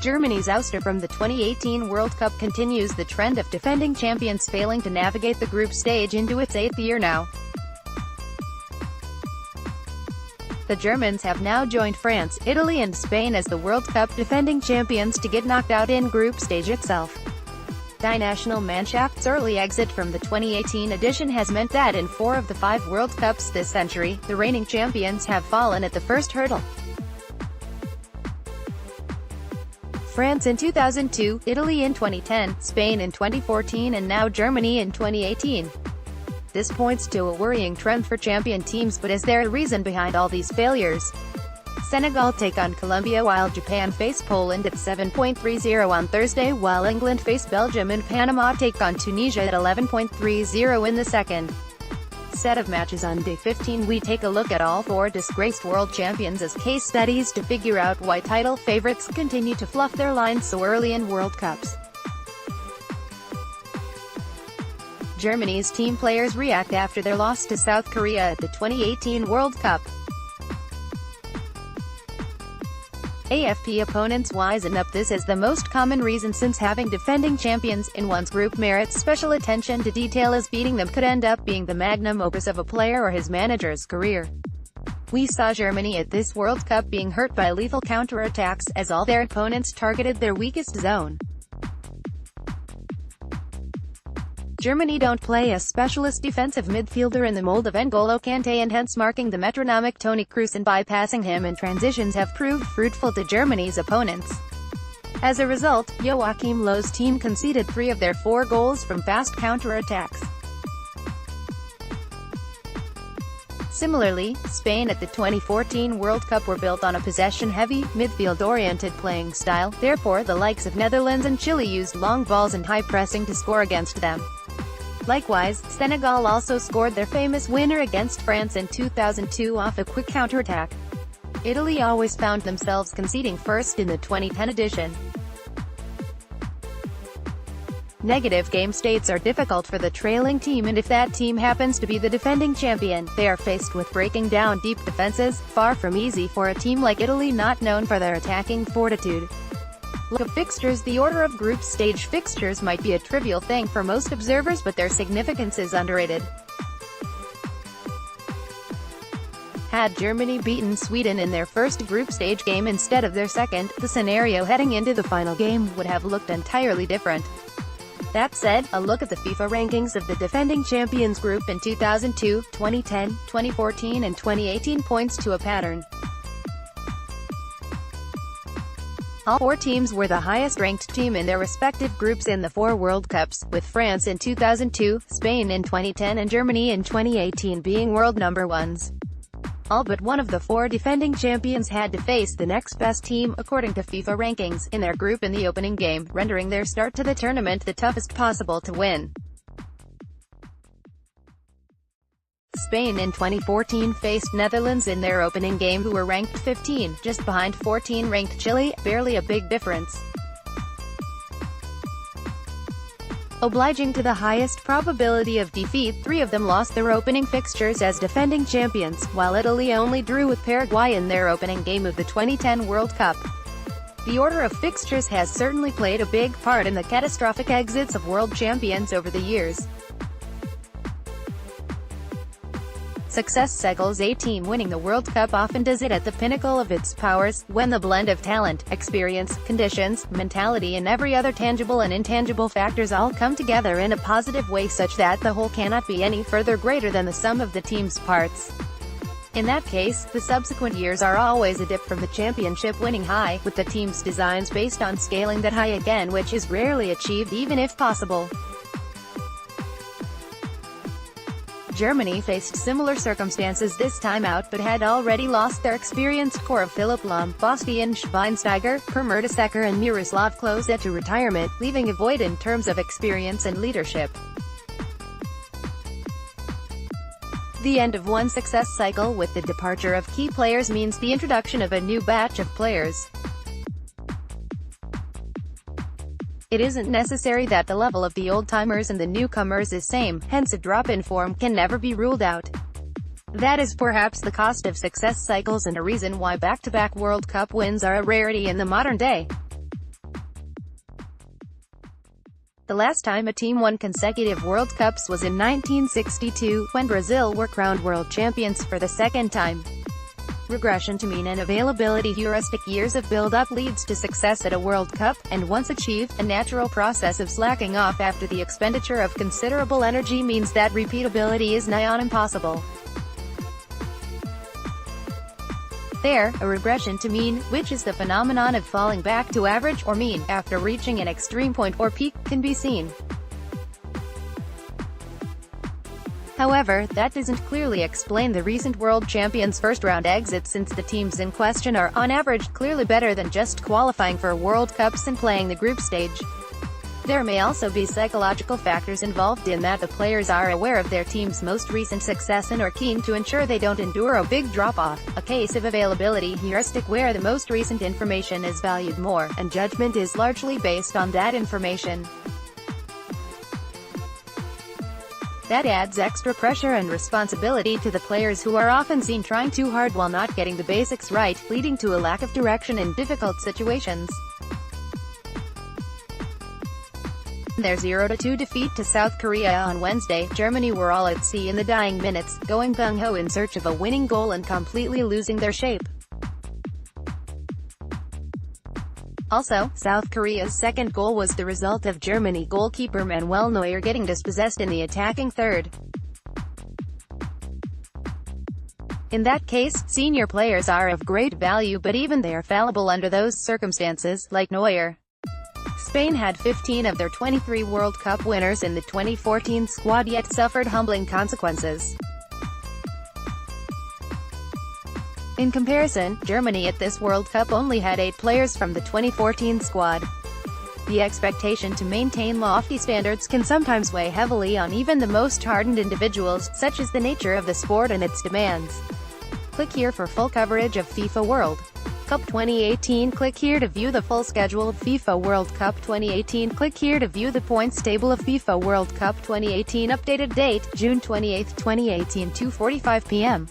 Germany's ouster from the 2018 World Cup continues the trend of defending champions failing to navigate the group stage into its 8th year now. The Germans have now joined France, Italy and Spain as the World Cup defending champions to get knocked out in group stage itself. Die Nationalmannschaft's early exit from the 2018 edition has meant that in 4 of the 5 World Cups this century, the reigning champions have fallen at the first hurdle. France in 2002, Italy in 2010, Spain in 2014 and now Germany in 2018. This points to a worrying trend for champion teams, but is there a reason behind all these failures? Senegal take on Colombia while Japan face Poland at 7.30 on Thursday, while England face Belgium and Panama take on Tunisia at 11.30 in the second set of matches. On day 15 we take a look at all 4 disgraced world champions as case studies to figure out why title favorites continue to fluff their lines so early in World Cups. Germany's team players react after their loss to South Korea at the 2018 World Cup. AFP opponents wisen up. This is the most common reason, since having defending champions in one's group merits special attention to detail, as beating them could end up being the magnum opus of a player or his manager's career. We saw Germany at this World Cup being hurt by lethal counterattacks, as all their opponents targeted their weakest zone. Germany don't play a specialist defensive midfielder in the mold of N'Golo Kanté, and hence marking the metronomic Toni Kroos and bypassing him in transitions have proved fruitful to Germany's opponents. As a result, Joachim Löw's team conceded 3 of their 4 goals from fast counterattacks. Similarly, Spain at the 2014 World Cup were built on a possession-heavy, midfield-oriented playing style, therefore the likes of Netherlands and Chile used long balls and high pressing to score against them. Likewise, Senegal also scored their famous winner against France in 2002 off a quick counterattack. Italy always found themselves conceding first in the 2010 edition. Negative game states are difficult for the trailing team, and if that team happens to be the defending champion, they are faced with breaking down deep defenses, far from easy for a team like Italy, not known for their attacking fortitude. Look at fixtures. The order of group stage fixtures might be a trivial thing for most observers, but their significance is underrated. Had Germany beaten Sweden in their first group stage game instead of their second, the scenario heading into the final game would have looked entirely different. That said, a look at the FIFA rankings of the defending champions group in 2002, 2010, 2014 and 2018 points to a pattern. All 4 teams were the highest-ranked team in their respective groups in the 4 World Cups, with France in 2002, Spain in 2010 and Germany in 2018 being world number 1s. All but one of the 4 defending champions had to face the next best team, according to FIFA rankings, in their group in the opening game, rendering their start to the tournament the toughest possible to win. Spain in 2014 faced Netherlands in their opening game, who were ranked 15, just behind 14th-ranked Chile, barely a big difference. Obliging to the highest probability of defeat, 3 of them lost their opening fixtures as defending champions, while Italy only drew with Paraguay in their opening game of the 2010 World Cup. The order of fixtures has certainly played a big part in the catastrophic exits of world champions over the years. Success cycles. A team winning the World Cup often does it at the pinnacle of its powers, when the blend of talent, experience, conditions, mentality and every other tangible and intangible factors all come together in a positive way such that the whole cannot be any further greater than the sum of the team's parts. In that case, the subsequent years are always a dip from the championship winning high, with the team's designs based on scaling that high again, which is rarely achieved even if possible. Germany faced similar circumstances this time out, but had already lost their experienced core of Philipp Lahm, Bastian Schweinsteiger, Per Mertesacker and Miroslav Klose to retirement, leaving a void in terms of experience and leadership. The end of one success cycle with the departure of key players means the introduction of a new batch of players. It isn't necessary that the level of the old-timers and the newcomers is same, hence a drop in form can never be ruled out. That is perhaps the cost of success cycles and a reason why back-to-back World Cup wins are a rarity in the modern day. The last time a team won consecutive World Cups was in 1962, when Brazil were crowned world champions for the second time. Regression to mean and availability heuristic. Years of build-up leads to success at a World Cup, and once achieved, a natural process of slacking off after the expenditure of considerable energy means that repeatability is nigh on impossible. There, a regression to mean, which is the phenomenon of falling back to average, or mean, after reaching an extreme point or peak, can be seen. However, that doesn't clearly explain the recent world champions' first-round exit, since the teams in question are, on average, clearly better than just qualifying for World Cups and playing the group stage. There may also be psychological factors involved in that the players are aware of their team's most recent success and are keen to ensure they don't endure a big drop-off, a case of availability heuristic where the most recent information is valued more, and judgment is largely based on that information. That adds extra pressure and responsibility to the players, who are often seen trying too hard while not getting the basics right, leading to a lack of direction in difficult situations. Their 0-2 defeat to South Korea on Wednesday, Germany were all at sea in the dying minutes, going gung-ho in search of a winning goal and completely losing their shape. Also, South Korea's second goal was the result of Germany goalkeeper Manuel Neuer getting dispossessed in the attacking third. In that case, senior players are of great value, but even they are fallible under those circumstances, like Neuer. Spain had 15 of their 23 World Cup winners in the 2014 squad, yet suffered humbling consequences. In comparison, Germany at this World Cup only had 8 players from the 2014 squad. The expectation to maintain lofty standards can sometimes weigh heavily on even the most hardened individuals, such is the nature of the sport and its demands. Click here for full coverage of FIFA World Cup 2018. Click here to view the full schedule of FIFA World Cup 2018. Click here to view the points table of FIFA World Cup 2018. Updated date, June 28, 2018, 2:45 p.m.